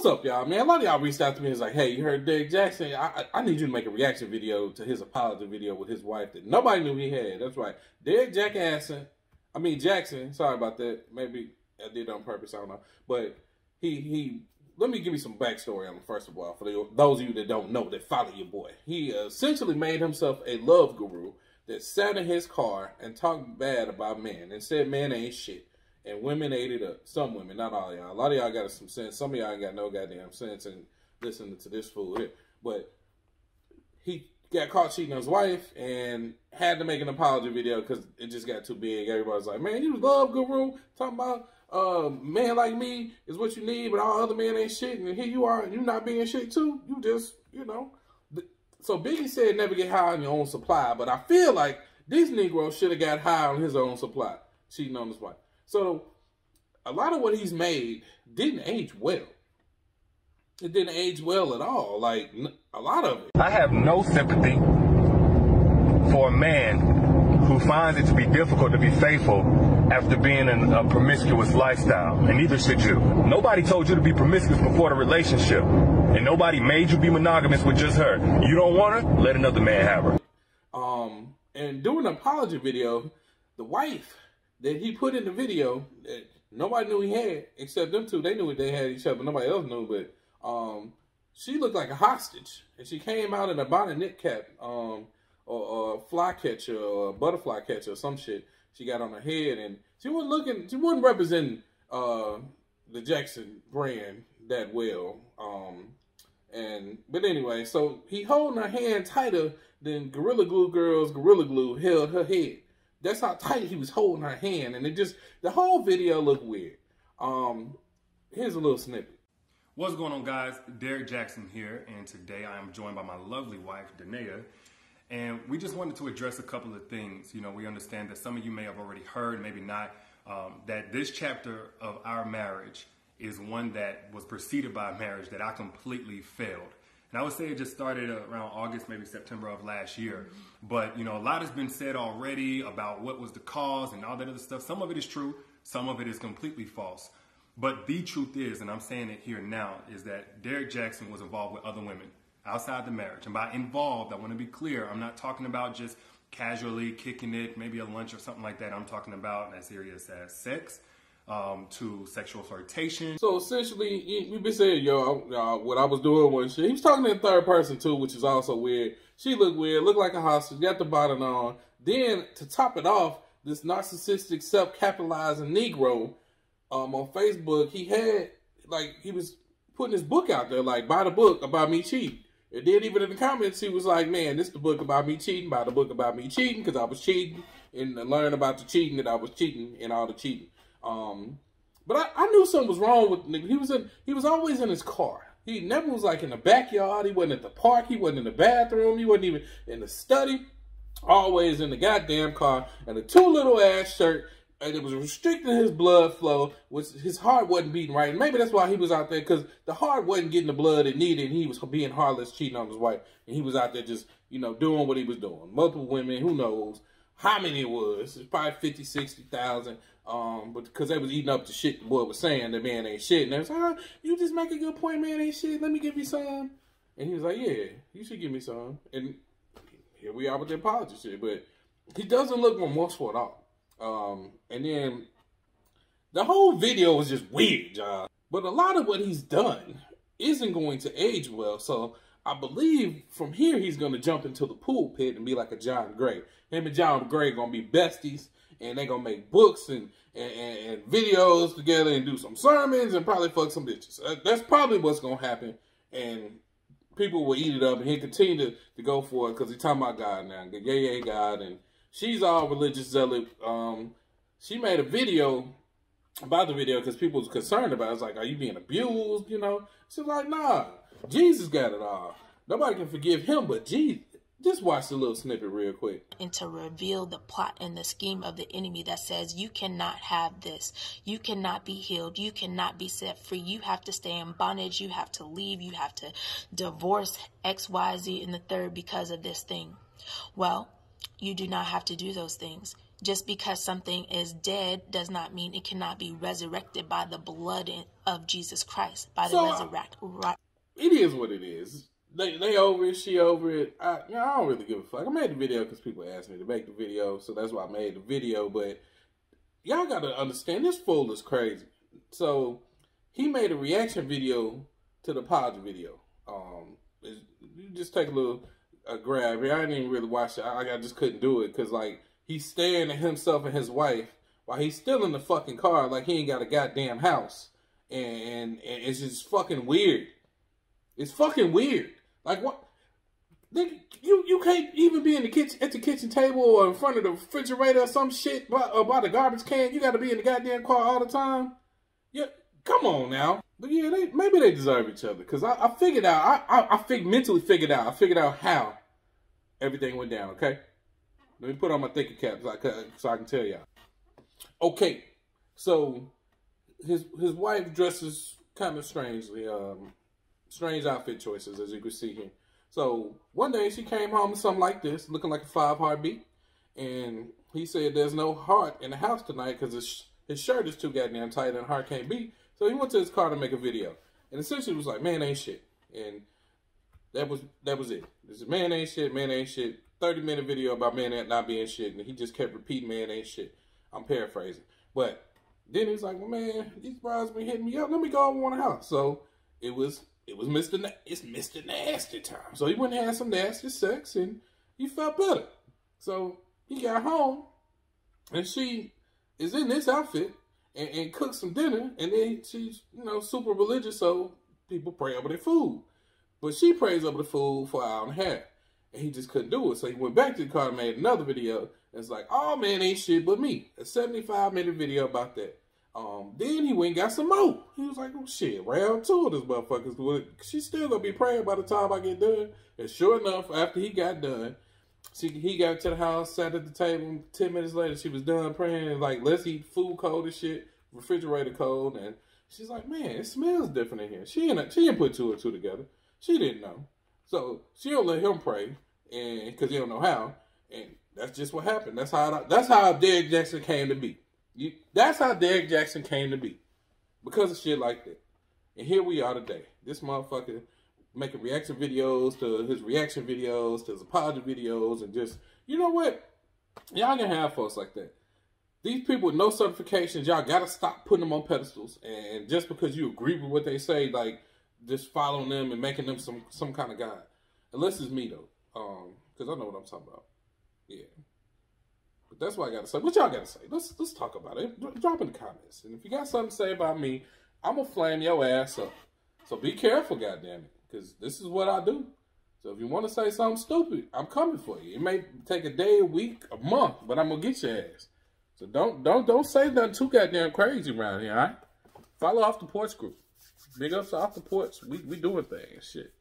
what's up, y'all, man? A lot of y'all reached out to me and was like, hey, you heard Derrick Jaxn? I need you to make a reaction video to his apology video with his wife that nobody knew he had. That's right. Derrick Jaxn, sorry about that. Maybe I did it on purpose, I don't know. But let me give you some backstory on him, first of all, for those of you that don't know, that follow your boy. He essentially made himself a love guru that sat in his car and talked bad about men and said men ain't shit. And women ate it up. Some women, not all y'all. A lot of y'all got some sense. Some of y'all ain't got no goddamn sense in listening to this fool here. But he got caught cheating on his wife and had to make an apology video because it just got too big. Everybody's like, man, you love guru talking about man like me is what you need, but all other men ain't shit. And here you are, you not being shit too. You just, you know. So Biggie said never get high on your own supply. But I feel like these Negroes should have got high on his own supply, cheating on his wife. So, a lot of what he's made didn't age well. It didn't age well at all. Like, a lot of it. I have no sympathy for a man who finds it to be difficult to be faithful after being in a promiscuous lifestyle, and neither should you. Nobody told you to be promiscuous before the relationship, and nobody made you be monogamous with just her. You don't want her? Let another man have her. And doing an apology video, the wife that he put in the video that nobody knew he had, except them two. They knew they had each other, but nobody else knew. But she looked like a hostage, and she came out in a bonnet knit cap, or a fly catcher, or a butterfly catcher, or some shit. She got on her head, and she wasn't representing the Jackson brand that well. But anyway, so he holding her hand tighter than Gorilla Glue Girl's Gorilla Glue held her head. That's how tight he was holding her hand, and the whole video looked weird. Here's a little snippet. What's going on, guys? Derrick Jaxn here, and today I am joined by my lovely wife, Danae, and we just wanted to address a couple of things. You know, we understand that some of you may have already heard, maybe not, that this chapter of our marriage is one that was preceded by a marriage that I completely failed. And I would say it just started around August, maybe September of last year. But, you know, a lot has been said already about what was the cause and all that other stuff. Some of it is true. Some of it is completely false. But the truth is, and I'm saying it here now, is that Derrick Jaxn was involved with other women outside the marriage. And by involved, I want to be clear, I'm not talking about just casually kicking it, maybe a lunch or something like that. I'm talking about as serious as sex, to sexual flirtation. So essentially, you've been saying, what I was doing was he was talking in third person too, which is also weird. She looked weird, looked like a hostage, got the bonnet on. Then to top it off, this narcissistic, self-capitalizing Negro on Facebook, he was putting his book out there, like, buy the book about me cheating. And then even in the comments, he was like, man, this is the book about me cheating, buy the book about me cheating, because I was cheating, and learn about the cheating that I was cheating and all the cheating. But I knew something was wrong with the nigga. He was always in his car. He never was like in the backyard. He wasn't at the park. He wasn't in the bathroom. He wasn't even in the study. Always in the goddamn car in a too little ass shirt. And it was restricting his blood flow, which his heart wasn't beating right. And maybe that's why he was out there, because the heart wasn't getting the blood it needed. And he was being heartless, cheating on his wife. And he was out there just, you know, doing what he was doing. Multiple women, who knows how many it was. It's probably 50, 60,000. But because they was eating up the shit the boy was saying, the man ain't shit. And they was like, oh, you just make a good point, man ain't shit. Let me give you some. And he was like, yeah, you should give me some. And here we are with the apology shit. But he doesn't look remorseful at all. And then the whole video was just weird, y'all. But a lot of what he's done isn't going to age well. So I believe from here he's going to jump into the pool pit and be like a John Gray. Him and John Gray going to be besties. And they going to make books and videos together and do some sermons and probably fuck some bitches. That's probably what's going to happen. And people will eat it up. And he'll continue to go for it because he's talking about God now. Yay, God. And she's all religious zealot. She made a video about the video because people was concerned about it. It's like, are you being abused, you know? She's like, nah, Jesus got it all. Nobody can forgive him but Jesus. Just watch the little snippet real quick. And to reveal the plot and the scheme of the enemy that says you cannot have this. You cannot be healed. You cannot be set free. You have to stay in bondage. You have to leave. You have to divorce X, Y, Z, and the third because of this thing. Well, you do not have to do those things. Just because something is dead does not mean it cannot be resurrected by the blood of Jesus Christ, by the resurrect. Right. It is what it is. They over it, she over it. I don't really give a fuck. I made the video because people asked me to make the video, so that's why I made the video. But y'all gotta understand, this fool is crazy. So he made a reaction video to the Podge video. You just take a grab here. I didn't even really watch it. I just couldn't do it because like he's staring at himself and his wife while he's still in the fucking car, like he ain't got a goddamn house, and it's just fucking weird. It's fucking weird. Like what? You can't even be in the kitchen at the kitchen table or in front of the refrigerator or some shit or by the garbage can. You got to be in the goddamn car all the time. Yeah, come on now. But yeah, maybe they deserve each other because I figured out. I mentally figured out. I figured out how everything went down. Okay, let me put on my thinking cap so I can tell y'all. Okay, so his wife dresses kind of strangely. Strange outfit choices, as you can see here. So one day she came home with something like this, looking like a 5 heartbeat, and he said there's no heart in the house tonight because his shirt is too goddamn tight and the heart can't beat. So he went to his car to make a video, and essentially was like, "Man ain't shit," and that was it. This is man ain't shit, man ain't shit. 30-minute video about man not being shit, and he just kept repeating man ain't shit. I'm paraphrasing, but then he's like, "Well, man, these bras been hitting me up. Let me go over one house." So it was Mr. Nasty time. So he went and had some nasty sex, and he felt better. So he got home, and she is in this outfit and cooks some dinner, and then she's, super religious, so people pray over their food. But she prays over the food for an hour and a half, and he just couldn't do it. So he went back to the car and made another video, and it's like, "Oh, man, ain't shit but me." A 75-minute video about that. Then he went and got some more. He was like, "Oh shit, round 2 of this motherfucker. She's still gonna be praying by the time I get done." And sure enough, after he got done, he got to the house, sat at the table. 10 minutes later, she was done praying. Like, let's eat food cold and shit, refrigerator cold. And she's like, "Man, it smells different in here." She didn't put 2 and 2 together. She didn't know, so she don't let him pray, and because he don't know how. And that's just what happened. That's how Derrick Jaxn came to be. That's how Derrick Jaxn came to be. Because of shit like that. And here we are today. This motherfucker making reaction videos to his reaction videos, to his apology videos, and just, you know what? Y'all can have folks like that. These people with no certifications, y'all gotta stop putting them on pedestals. And just because you agree with what they say, like, just following them and making them some kind of god. Unless it's me, though. Because I know what I'm talking about. Yeah. But that's what I gotta say. What y'all gotta say? Let's talk about it. Drop in the comments. And if you got something to say about me, I'm gonna flame your ass up. So be careful, goddammit, because this is what I do. So if you want to say something stupid, I'm coming for you. It may take a day, a week, a month, but I'm gonna get your ass. So don't say nothing too goddamn crazy around here, all right? Follow Off the Porch group. Big ups to Off the Porch. We doing things, shit.